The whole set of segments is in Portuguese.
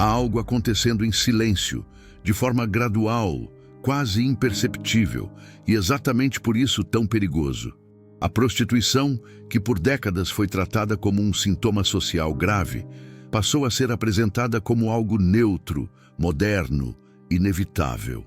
Há algo acontecendo em silêncio, de forma gradual, quase imperceptível, e exatamente por isso tão perigoso. A prostituição, que por décadas foi tratada como um sintoma social grave, passou a ser apresentada como algo neutro, moderno, inevitável.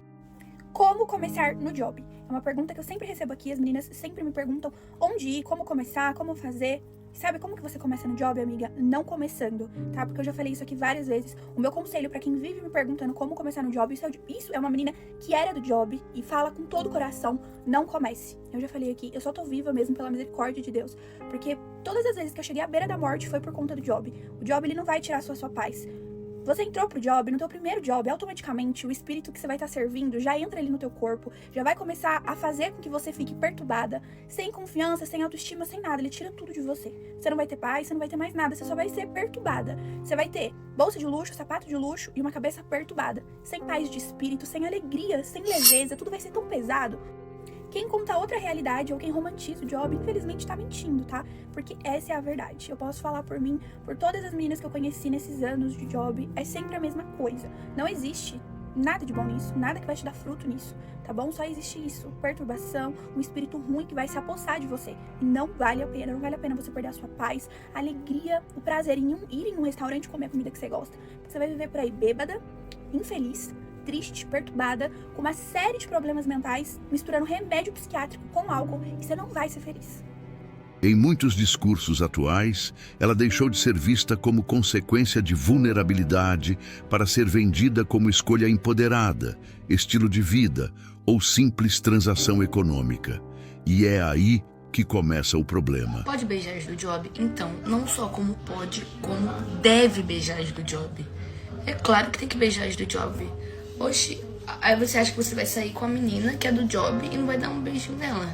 Como começar no job? É uma pergunta que eu sempre recebo aqui, as meninas sempre me perguntam onde ir, como começar, como fazer. Sabe como que você começa no job, amiga? Não começando, tá? Porque eu já falei isso aqui várias vezes. O meu conselho pra quem vive me perguntando como começar no job, isso é uma menina que era do job e fala com todo o coração, não comece. Eu já falei aqui, eu só tô viva mesmo pela misericórdia de Deus, porque todas as vezes que eu cheguei à beira da morte foi por conta do job. O job, ele não vai tirar sua paz. Você entrou pro job, no teu primeiro job, automaticamente o espírito que você vai estar servindo já entra ali no teu corpo, já vai começar a fazer com que você fique perturbada, sem confiança, sem autoestima, sem nada. Ele tira tudo de você. Você não vai ter paz, você não vai ter mais nada, você só vai ser perturbada. Você vai ter bolsa de luxo, sapato de luxo e uma cabeça perturbada, sem paz de espírito, sem alegria, sem leveza, tudo vai ser tão pesado. Quem conta outra realidade ou quem romantiza o job, infelizmente tá mentindo, tá? Porque essa é a verdade. Eu posso falar por mim, por todas as meninas que eu conheci nesses anos de job, é sempre a mesma coisa. Não existe nada de bom nisso, nada que vai te dar fruto nisso, tá bom? Só existe isso, perturbação, um espírito ruim que vai se apossar de você. E não vale a pena você perder a sua paz, a alegria, o prazer em ir em um restaurante comer a comida que você gosta. Você vai viver por aí bêbada, infeliz, triste, perturbada, com uma série de problemas mentais, misturando remédio psiquiátrico com álcool, e você não vai ser feliz. Em muitos discursos atuais, ela deixou de ser vista como consequência de vulnerabilidade para ser vendida como escolha empoderada, estilo de vida ou simples transação econômica. E é aí que começa o problema. Pode beijar as do job? Então, não só como pode, como deve beijar as do job. É claro que tem que beijar as do job. Oxi, aí você acha que você vai sair com a menina que é do job e não vai dar um beijinho nela.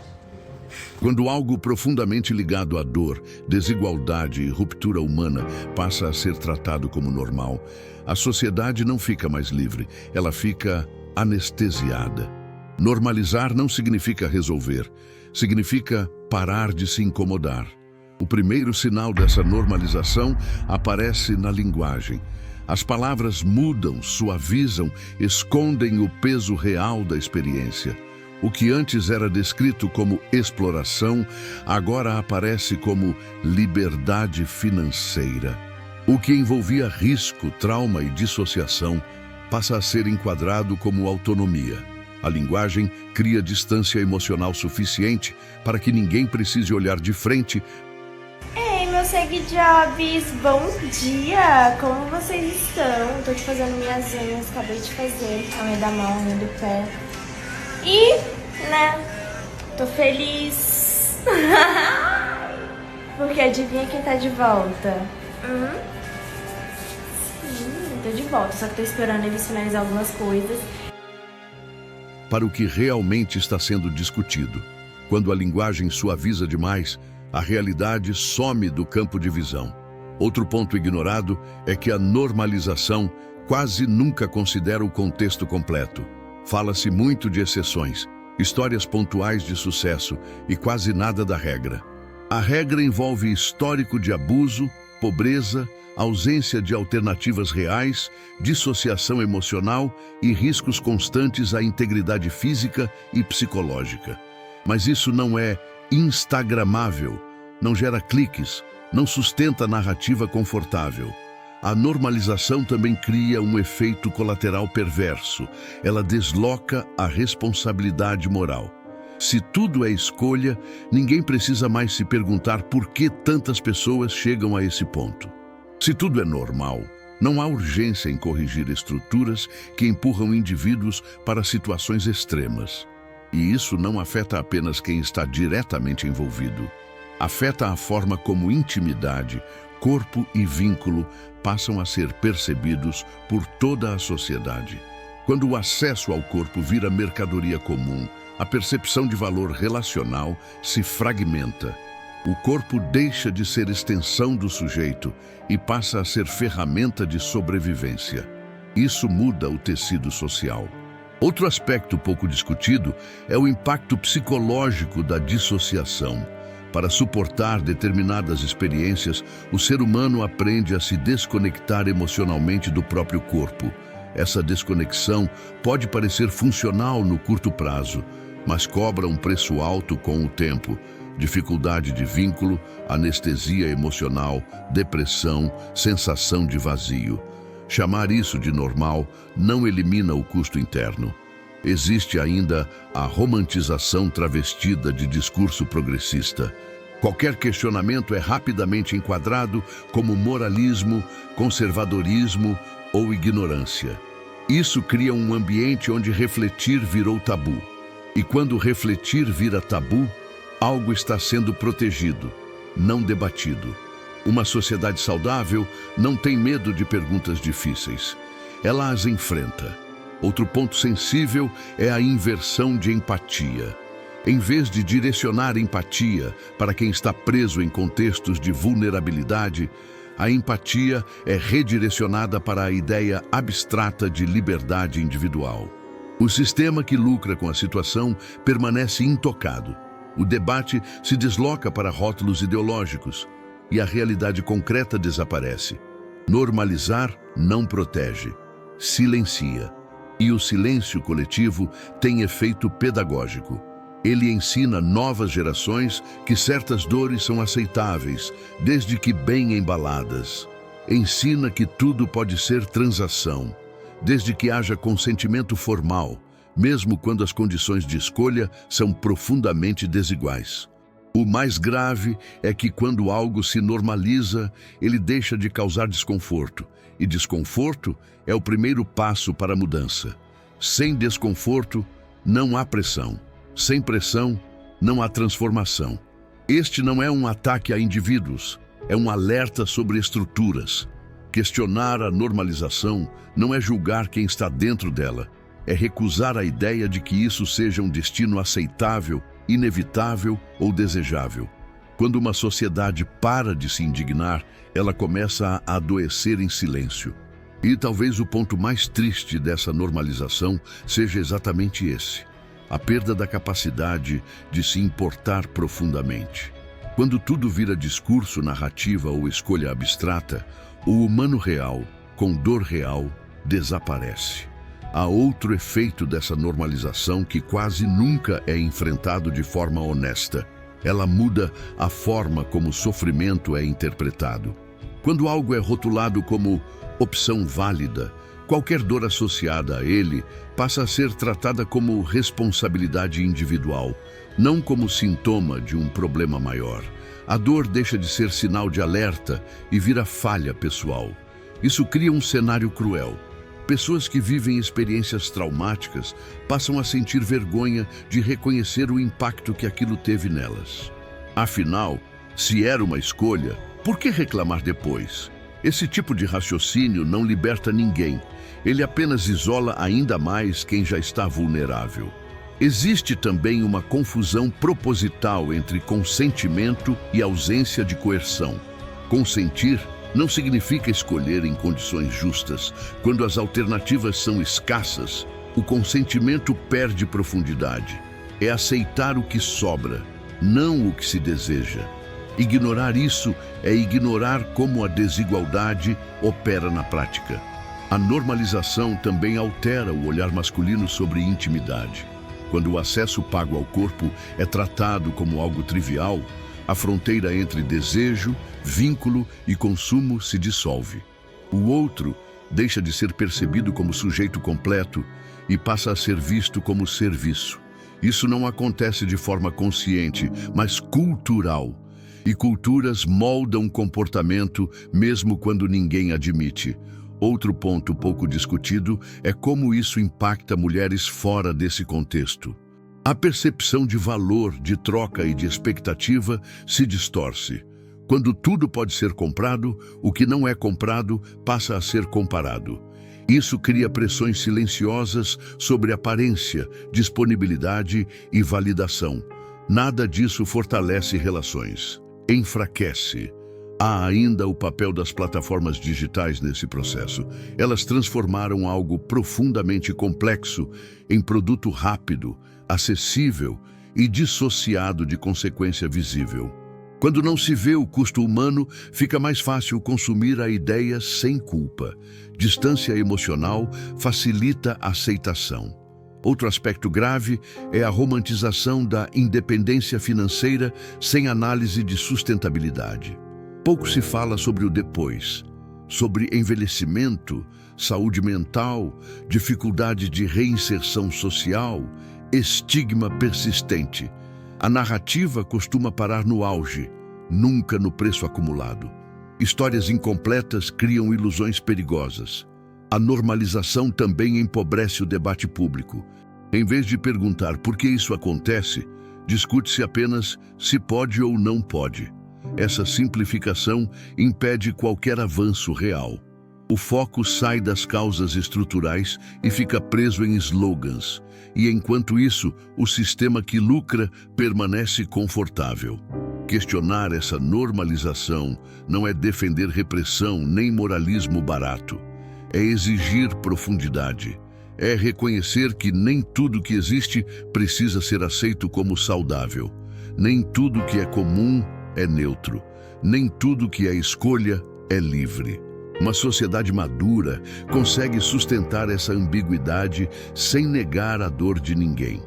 Quando algo profundamente ligado à dor, desigualdade e ruptura humana passa a ser tratado como normal, a sociedade não fica mais livre, ela fica anestesiada. Normalizar não significa resolver, significa parar de se incomodar. O primeiro sinal dessa normalização aparece na linguagem. As palavras mudam, suavizam, escondem o peso real da experiência. O que antes era descrito como exploração, agora aparece como liberdade financeira. O que envolvia risco, trauma e dissociação passa a ser enquadrado como autonomia. A linguagem cria distância emocional suficiente para que ninguém precise olhar de frente. Meus seguidores, bom dia! Como vocês estão? Tô te fazendo minhas unhas, acabei de fazer a unha da mão, a unha do pé. E, tô feliz. Porque adivinha quem tá de volta? Sim, tô de volta, só que tô esperando ele sinalizar algumas coisas. Para o que realmente está sendo discutido. Quando a linguagem suaviza demais, a realidade some do campo de visão. Outro ponto ignorado é que a normalização quase nunca considera o contexto completo. Fala-se muito de exceções, histórias pontuais de sucesso e quase nada da regra. A regra envolve histórico de abuso, pobreza, ausência de alternativas reais, dissociação emocional e riscos constantes à integridade física e psicológica. Mas isso não é instagramável, não gera cliques, não sustenta narrativa confortável. A normalização também cria um efeito colateral perverso. Ela desloca a responsabilidade moral. Se tudo é escolha, ninguém precisa mais se perguntar por que tantas pessoas chegam a esse ponto. Se tudo é normal, não há urgência em corrigir estruturas que empurram indivíduos para situações extremas. E isso não afeta apenas quem está diretamente envolvido. Afeta a forma como intimidade, corpo e vínculo passam a ser percebidos por toda a sociedade. Quando o acesso ao corpo vira mercadoria comum, a percepção de valor relacional se fragmenta. O corpo deixa de ser extensão do sujeito e passa a ser ferramenta de sobrevivência. Isso muda o tecido social. Outro aspecto pouco discutido é o impacto psicológico da dissociação. Para suportar determinadas experiências, o ser humano aprende a se desconectar emocionalmente do próprio corpo. Essa desconexão pode parecer funcional no curto prazo, mas cobra um preço alto com o tempo. Dificuldade de vínculo, anestesia emocional, depressão, sensação de vazio. Chamar isso de normal não elimina o custo interno. Existe ainda a romantização travestida de discurso progressista. Qualquer questionamento é rapidamente enquadrado como moralismo, conservadorismo ou ignorância. Isso cria um ambiente onde refletir virou tabu. E quando refletir vira tabu, algo está sendo protegido, não debatido. Uma sociedade saudável não tem medo de perguntas difíceis. Ela as enfrenta. Outro ponto sensível é a inversão de empatia. Em vez de direcionar empatia para quem está preso em contextos de vulnerabilidade, a empatia é redirecionada para a ideia abstrata de liberdade individual. O sistema que lucra com a situação permanece intocado. O debate se desloca para rótulos ideológicos e a realidade concreta desaparece. Normalizar não protege, silencia. E o silêncio coletivo tem efeito pedagógico. Ele ensina novas gerações que certas dores são aceitáveis, desde que bem embaladas. Ensina que tudo pode ser transação, desde que haja consentimento formal, mesmo quando as condições de escolha são profundamente desiguais. O mais grave é que quando algo se normaliza, ele deixa de causar desconforto, e desconforto é o primeiro passo para a mudança. Sem desconforto, não há pressão. Sem pressão, não há transformação. Este não é um ataque a indivíduos, é um alerta sobre estruturas. Questionar a normalização não é julgar quem está dentro dela, é recusar a ideia de que isso seja um destino aceitável, inevitável ou desejável. Quando uma sociedade para de se indignar, ela começa a adoecer em silêncio. E talvez o ponto mais triste dessa normalização seja exatamente esse: a perda da capacidade de se importar profundamente. Quando tudo vira discurso, narrativa ou escolha abstrata, o humano real, com dor real, desaparece. Há outro efeito dessa normalização que quase nunca é enfrentado de forma honesta. Ela muda a forma como o sofrimento é interpretado. Quando algo é rotulado como opção válida, qualquer dor associada a ele passa a ser tratada como responsabilidade individual, não como sintoma de um problema maior. A dor deixa de ser sinal de alerta e vira falha pessoal. Isso cria um cenário cruel. Pessoas que vivem experiências traumáticas passam a sentir vergonha de reconhecer o impacto que aquilo teve nelas. Afinal, se era uma escolha, por que reclamar depois? Esse tipo de raciocínio não liberta ninguém. Ele apenas isola ainda mais quem já está vulnerável. Existe também uma confusão proposital entre consentimento e ausência de coerção. Consentir não significa escolher em condições justas. Quando as alternativas são escassas, o consentimento perde profundidade. É aceitar o que sobra, não o que se deseja. Ignorar isso é ignorar como a desigualdade opera na prática. A normalização também altera o olhar masculino sobre intimidade. Quando o acesso pago ao corpo é tratado como algo trivial, a fronteira entre desejo, vínculo e consumo se dissolve. O outro deixa de ser percebido como sujeito completo e passa a ser visto como serviço. Isso não acontece de forma consciente, mas cultural. E culturas moldam comportamento mesmo quando ninguém admite. Outro ponto pouco discutido é como isso impacta mulheres fora desse contexto. A percepção de valor, de troca e de expectativa se distorce. Quando tudo pode ser comprado, o que não é comprado passa a ser comparado. Isso cria pressões silenciosas sobre aparência, disponibilidade e validação. Nada disso fortalece relações. Enfraquece. Há ainda o papel das plataformas digitais nesse processo. Elas transformaram algo profundamente complexo em produto rápido, acessível e dissociado de consequência visível. Quando não se vê o custo humano, fica mais fácil consumir a ideia sem culpa. Distância emocional facilita a aceitação. Outro aspecto grave é a romantização da independência financeira sem análise de sustentabilidade. Pouco se fala sobre o depois, sobre envelhecimento, saúde mental, dificuldade de reinserção social, estigma persistente. A narrativa costuma parar no auge, nunca no preço acumulado. Histórias incompletas criam ilusões perigosas. A normalização também empobrece o debate público. Em vez de perguntar por que isso acontece, discute-se apenas se pode ou não pode. Essa simplificação impede qualquer avanço real. O foco sai das causas estruturais e fica preso em slogans. E enquanto isso, o sistema que lucra permanece confortável. Questionar essa normalização não é defender repressão nem moralismo barato. É exigir profundidade. É reconhecer que nem tudo que existe precisa ser aceito como saudável. Nem tudo que é comum é neutro. Nem tudo que é escolha é livre. Uma sociedade madura consegue sustentar essa ambiguidade sem negar a dor de ninguém.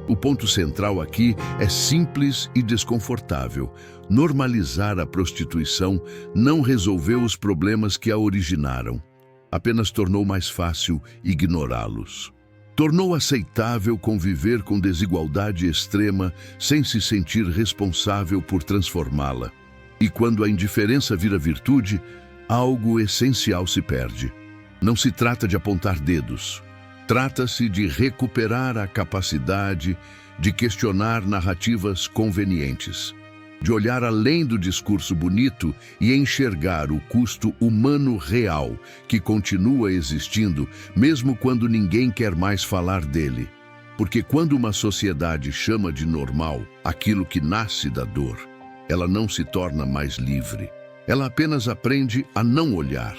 O ponto central aqui é simples e desconfortável. Normalizar a prostituição não resolveu os problemas que a originaram. Apenas tornou mais fácil ignorá-los. Tornou aceitável conviver com desigualdade extrema sem se sentir responsável por transformá-la. E quando a indiferença vira virtude, algo essencial se perde. Não se trata de apontar dedos. Trata-se de recuperar a capacidade de questionar narrativas convenientes, de olhar além do discurso bonito e enxergar o custo humano real que continua existindo, mesmo quando ninguém quer mais falar dele. Porque quando uma sociedade chama de normal aquilo que nasce da dor, ela não se torna mais livre. Ela apenas aprende a não olhar.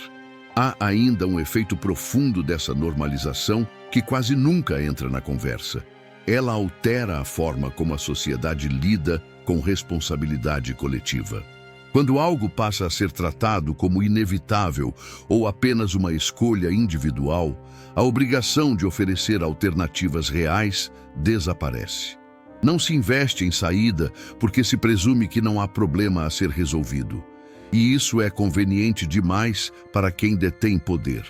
Há ainda um efeito profundo dessa normalização que quase nunca entra na conversa. Ela altera a forma como a sociedade lida com responsabilidade coletiva. Quando algo passa a ser tratado como inevitável ou apenas uma escolha individual, a obrigação de oferecer alternativas reais desaparece. Não se investe em saída porque se presume que não há problema a ser resolvido. E isso é conveniente demais para quem detém poder.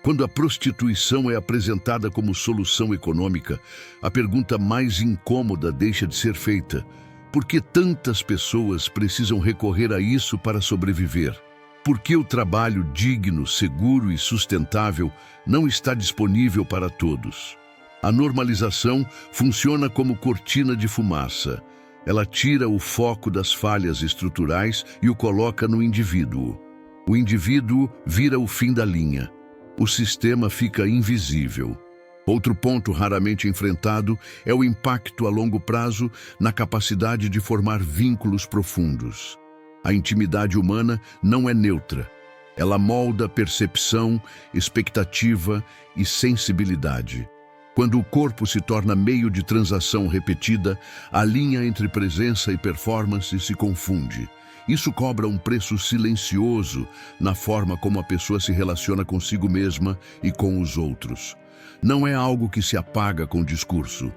Quando a prostituição é apresentada como solução econômica, a pergunta mais incômoda deixa de ser feita. Por que tantas pessoas precisam recorrer a isso para sobreviver? Por que o trabalho digno, seguro e sustentável não está disponível para todos? A normalização funciona como cortina de fumaça. Ela tira o foco das falhas estruturais e o coloca no indivíduo. O indivíduo vira o fim da linha. O sistema fica invisível. Outro ponto raramente enfrentado é o impacto a longo prazo na capacidade de formar vínculos profundos. A intimidade humana não é neutra. Ela molda percepção, expectativa e sensibilidade. Quando o corpo se torna meio de transação repetida, a linha entre presença e performance se confunde. Isso cobra um preço silencioso na forma como a pessoa se relaciona consigo mesma e com os outros. Não é algo que se apaga com discurso.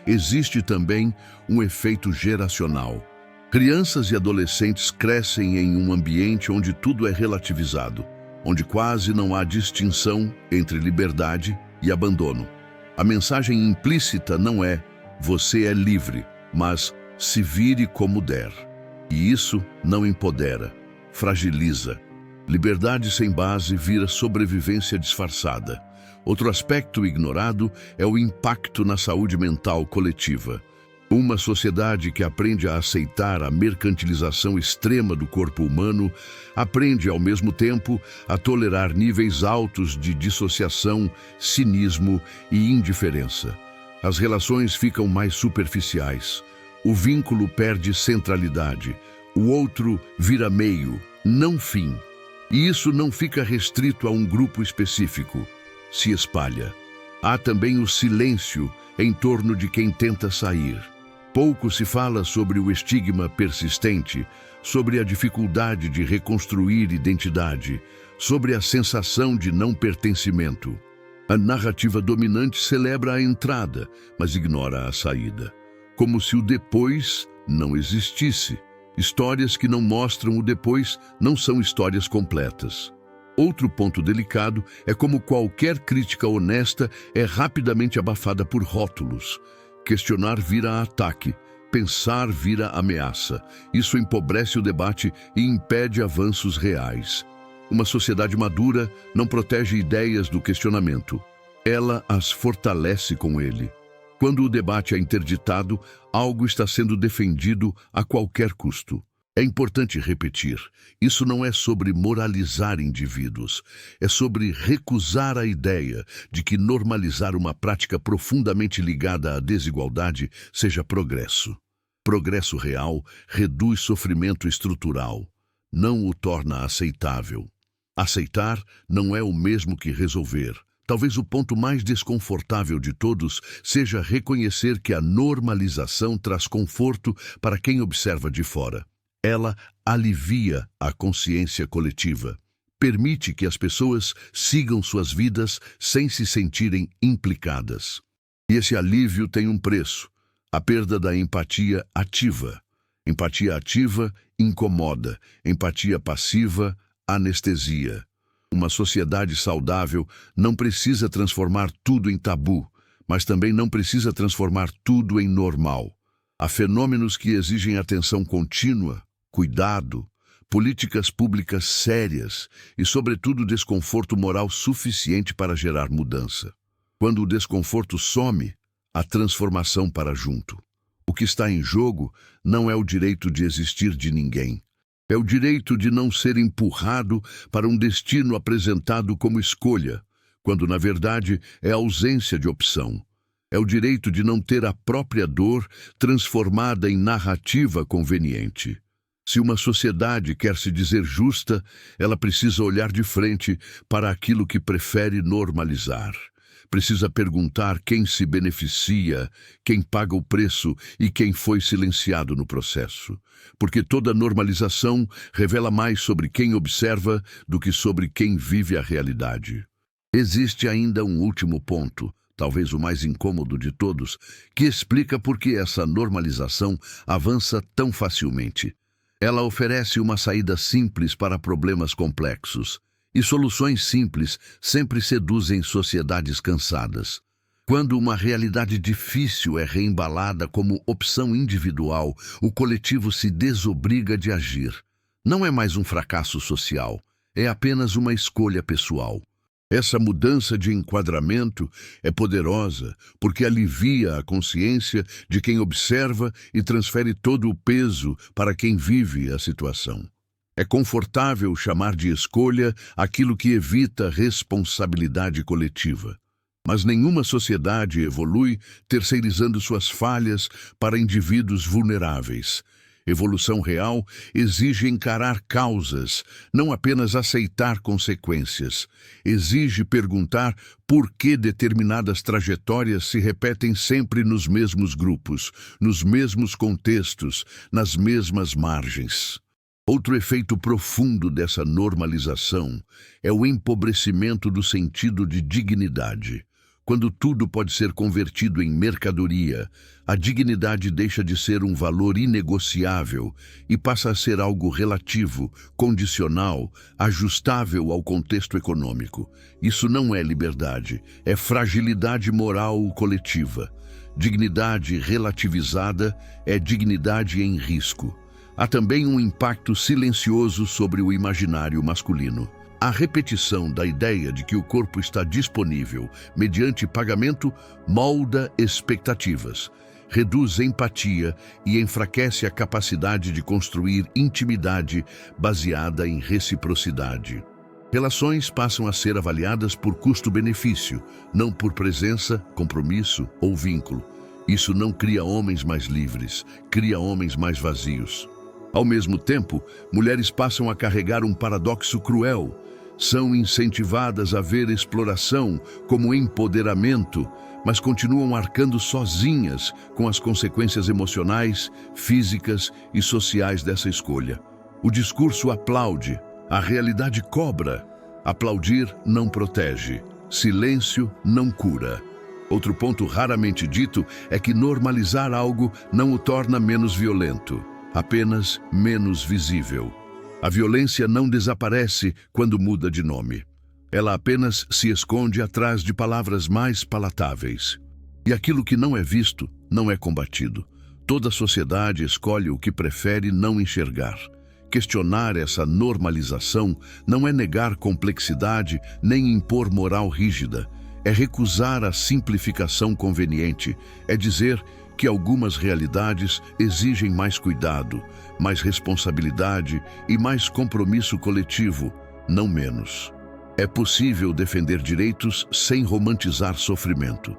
Existe também um efeito geracional. Crianças e adolescentes crescem em um ambiente onde tudo é relativizado, onde quase não há distinção entre liberdade e abandono. A mensagem implícita não é "você é livre", mas "se vire como der". E isso não empodera, fragiliza. Liberdade sem base vira sobrevivência disfarçada. Outro aspecto ignorado é o impacto na saúde mental coletiva. Uma sociedade que aprende a aceitar a mercantilização extrema do corpo humano aprende, ao mesmo tempo, a tolerar níveis altos de dissociação, cinismo e indiferença. As relações ficam mais superficiais. O vínculo perde centralidade. O outro vira meio, não fim. E isso não fica restrito a um grupo específico. Se espalha. Há também o silêncio em torno de quem tenta sair. Pouco se fala sobre o estigma persistente, sobre a dificuldade de reconstruir identidade, sobre a sensação de não pertencimento. A narrativa dominante celebra a entrada, mas ignora a saída, como se o depois não existisse. Histórias que não mostram o depois não são histórias completas. Outro ponto delicado é como qualquer crítica honesta é rapidamente abafada por rótulos. Questionar vira ataque, pensar vira ameaça. Isso empobrece o debate e impede avanços reais. Uma sociedade madura não protege ideias do questionamento. Ela as fortalece com ele. Quando o debate é interditado, algo está sendo defendido a qualquer custo. É importante repetir, isso não é sobre moralizar indivíduos, é sobre recusar a ideia de que normalizar uma prática profundamente ligada à desigualdade seja progresso. Progresso real reduz sofrimento estrutural, não o torna aceitável. Aceitar não é o mesmo que resolver. Talvez o ponto mais desconfortável de todos seja reconhecer que a normalização traz conforto para quem observa de fora. Ela alivia a consciência coletiva. Permite que as pessoas sigam suas vidas sem se sentirem implicadas. E esse alívio tem um preço: a perda da empatia ativa. Empatia ativa incomoda, empatia passiva anestesia. Uma sociedade saudável não precisa transformar tudo em tabu, mas também não precisa transformar tudo em normal. Há fenômenos que exigem atenção contínua, cuidado, políticas públicas sérias e, sobretudo, desconforto moral suficiente para gerar mudança. Quando o desconforto some, a transformação para junto. O que está em jogo não é o direito de existir de ninguém. É o direito de não ser empurrado para um destino apresentado como escolha, quando na verdade é a ausência de opção. É o direito de não ter a própria dor transformada em narrativa conveniente. Se uma sociedade quer se dizer justa, ela precisa olhar de frente para aquilo que prefere normalizar. Precisa perguntar quem se beneficia, quem paga o preço e quem foi silenciado no processo. Porque toda normalização revela mais sobre quem observa do que sobre quem vive a realidade. Existe ainda um último ponto, talvez o mais incômodo de todos, que explica por que essa normalização avança tão facilmente. Ela oferece uma saída simples para problemas complexos. E soluções simples sempre seduzem sociedades cansadas. Quando uma realidade difícil é reembalada como opção individual, o coletivo se desobriga de agir. Não é mais um fracasso social, é apenas uma escolha pessoal. Essa mudança de enquadramento é poderosa porque alivia a consciência de quem observa e transfere todo o peso para quem vive a situação. É confortável chamar de escolha aquilo que evita responsabilidade coletiva. Mas nenhuma sociedade evolui terceirizando suas falhas para indivíduos vulneráveis. Evolução real exige encarar causas, não apenas aceitar consequências. Exige perguntar por que determinadas trajetórias se repetem sempre nos mesmos grupos, nos mesmos contextos, nas mesmas margens. Outro efeito profundo dessa normalização é o empobrecimento do sentido de dignidade. Quando tudo pode ser convertido em mercadoria, a dignidade deixa de ser um valor inegociável e passa a ser algo relativo, condicional, ajustável ao contexto econômico. Isso não é liberdade, é fragilidade moral coletiva. Dignidade relativizada é dignidade em risco. Há também um impacto silencioso sobre o imaginário masculino. A repetição da ideia de que o corpo está disponível mediante pagamento molda expectativas, reduz empatia e enfraquece a capacidade de construir intimidade baseada em reciprocidade. Relações passam a ser avaliadas por custo-benefício, não por presença, compromisso ou vínculo. Isso não cria homens mais livres, cria homens mais vazios. Ao mesmo tempo, mulheres passam a carregar um paradoxo cruel. São incentivadas a ver exploração como empoderamento, mas continuam arcando sozinhas com as consequências emocionais, físicas e sociais dessa escolha. O discurso aplaude, a realidade cobra. Aplaudir não protege, silêncio não cura. Outro ponto raramente dito é que normalizar algo não o torna menos violento, apenas menos visível. A violência não desaparece quando muda de nome. Ela apenas se esconde atrás de palavras mais palatáveis. E aquilo que não é visto, não é combatido. Toda sociedade escolhe o que prefere não enxergar. Questionar essa normalização não é negar complexidade nem impor moral rígida. É recusar a simplificação conveniente. É dizer que algumas realidades exigem mais cuidado, mais responsabilidade e mais compromisso coletivo, não menos. É possível defender direitos sem romantizar sofrimento.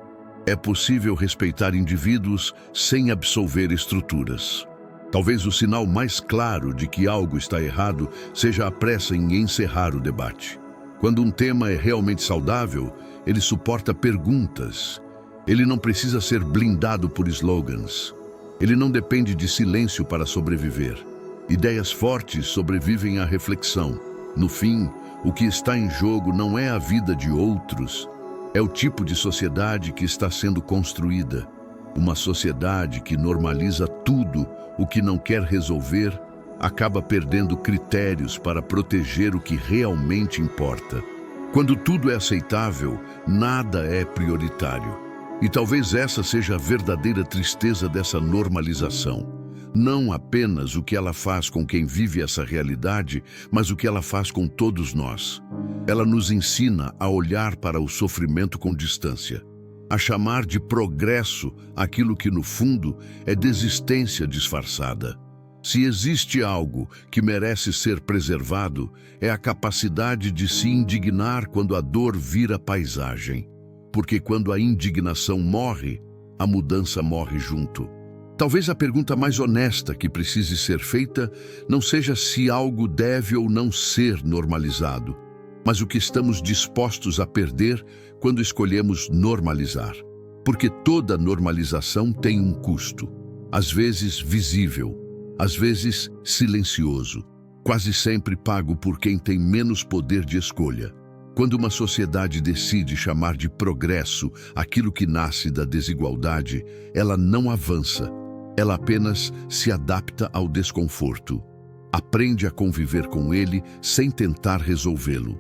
É possível respeitar indivíduos sem absolver estruturas. Talvez o sinal mais claro de que algo está errado seja a pressa em encerrar o debate. Quando um tema é realmente saudável, ele suporta perguntas. Ele não precisa ser blindado por slogans. Ele não depende de silêncio para sobreviver. Ideias fortes sobrevivem à reflexão. No fim, o que está em jogo não é a vida de outros, é o tipo de sociedade que está sendo construída. Uma sociedade que normaliza tudo o que não quer resolver acaba perdendo critérios para proteger o que realmente importa. Quando tudo é aceitável, nada é prioritário. E talvez essa seja a verdadeira tristeza dessa normalização. Não apenas o que ela faz com quem vive essa realidade, mas o que ela faz com todos nós. Ela nos ensina a olhar para o sofrimento com distância, a chamar de progresso aquilo que no fundo é desistência disfarçada. Se existe algo que merece ser preservado, é a capacidade de se indignar quando a dor vira paisagem. Porque quando a indignação morre, a mudança morre junto. Talvez a pergunta mais honesta que precise ser feita não seja se algo deve ou não ser normalizado, mas o que estamos dispostos a perder quando escolhemos normalizar. Porque toda normalização tem um custo, às vezes visível, às vezes silencioso, quase sempre pago por quem tem menos poder de escolha. Quando uma sociedade decide chamar de progresso aquilo que nasce da desigualdade, ela não avança. Ela apenas se adapta ao desconforto, aprende a conviver com ele sem tentar resolvê-lo.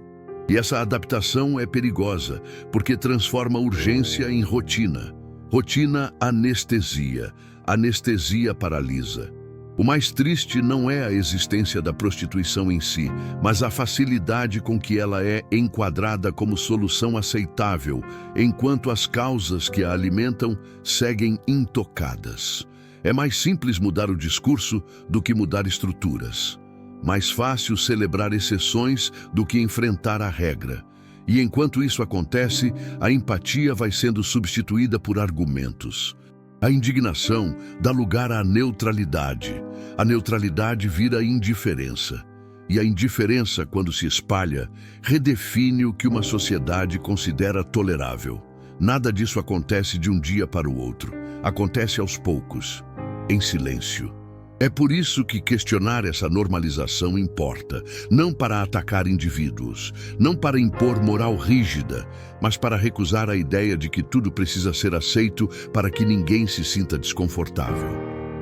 E essa adaptação é perigosa, porque transforma urgência em rotina. Rotina anestesia, anestesia paralisa. O mais triste não é a existência da prostituição em si, mas a facilidade com que ela é enquadrada como solução aceitável, enquanto as causas que a alimentam seguem intocadas. É mais simples mudar o discurso do que mudar estruturas. Mais fácil celebrar exceções do que enfrentar a regra. E enquanto isso acontece, a empatia vai sendo substituída por argumentos. A indignação dá lugar à neutralidade. A neutralidade vira indiferença. E a indiferença, quando se espalha, redefine o que uma sociedade considera tolerável. Nada disso acontece de um dia para o outro. Acontece aos poucos, em silêncio. É por isso que questionar essa normalização importa, não para atacar indivíduos, não para impor moral rígida, mas para recusar a ideia de que tudo precisa ser aceito para que ninguém se sinta desconfortável.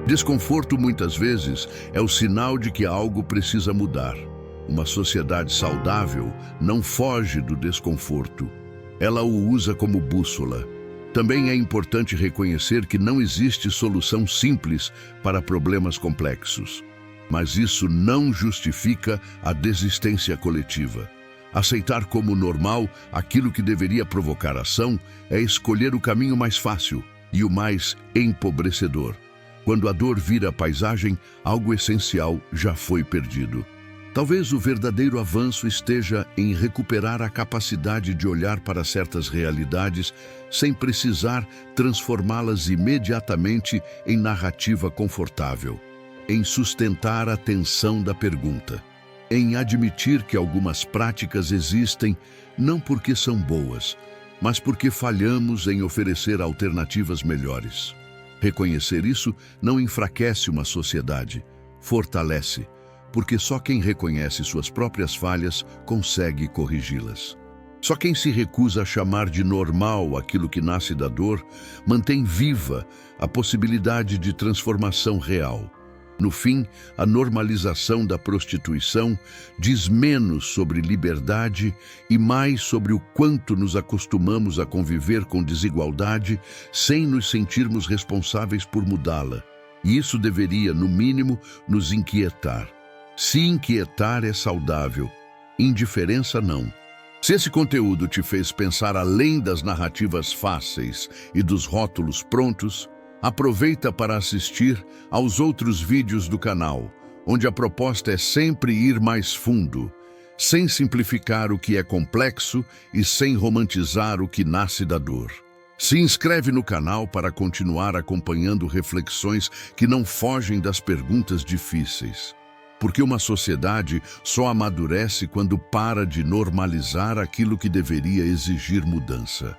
Desconforto, muitas vezes, é o sinal de que algo precisa mudar. Uma sociedade saudável não foge do desconforto. Ela o usa como bússola. Também é importante reconhecer que não existe solução simples para problemas complexos. Mas isso não justifica a desistência coletiva. Aceitar como normal aquilo que deveria provocar ação é escolher o caminho mais fácil e o mais empobrecedor. Quando a dor vira paisagem, algo essencial já foi perdido. Talvez o verdadeiro avanço esteja em recuperar a capacidade de olhar para certas realidades sem precisar transformá-las imediatamente em narrativa confortável, em sustentar a tensão da pergunta, em admitir que algumas práticas existem não porque são boas, mas porque falhamos em oferecer alternativas melhores. Reconhecer isso não enfraquece uma sociedade, fortalece. porque só quem reconhece suas próprias falhas consegue corrigi-las. Só quem se recusa a chamar de normal aquilo que nasce da dor mantém viva a possibilidade de transformação real. No fim, a normalização da prostituição diz menos sobre liberdade e mais sobre o quanto nos acostumamos a conviver com desigualdade sem nos sentirmos responsáveis por mudá-la. E isso deveria, no mínimo, nos inquietar. Se inquietar é saudável, indiferença não. Se esse conteúdo te fez pensar além das narrativas fáceis e dos rótulos prontos, aproveita para assistir aos outros vídeos do canal, onde a proposta é sempre ir mais fundo, sem simplificar o que é complexo e sem romantizar o que nasce da dor. Se inscreve no canal para continuar acompanhando reflexões que não fogem das perguntas difíceis. Porque uma sociedade só amadurece quando para de normalizar aquilo que deveria exigir mudança.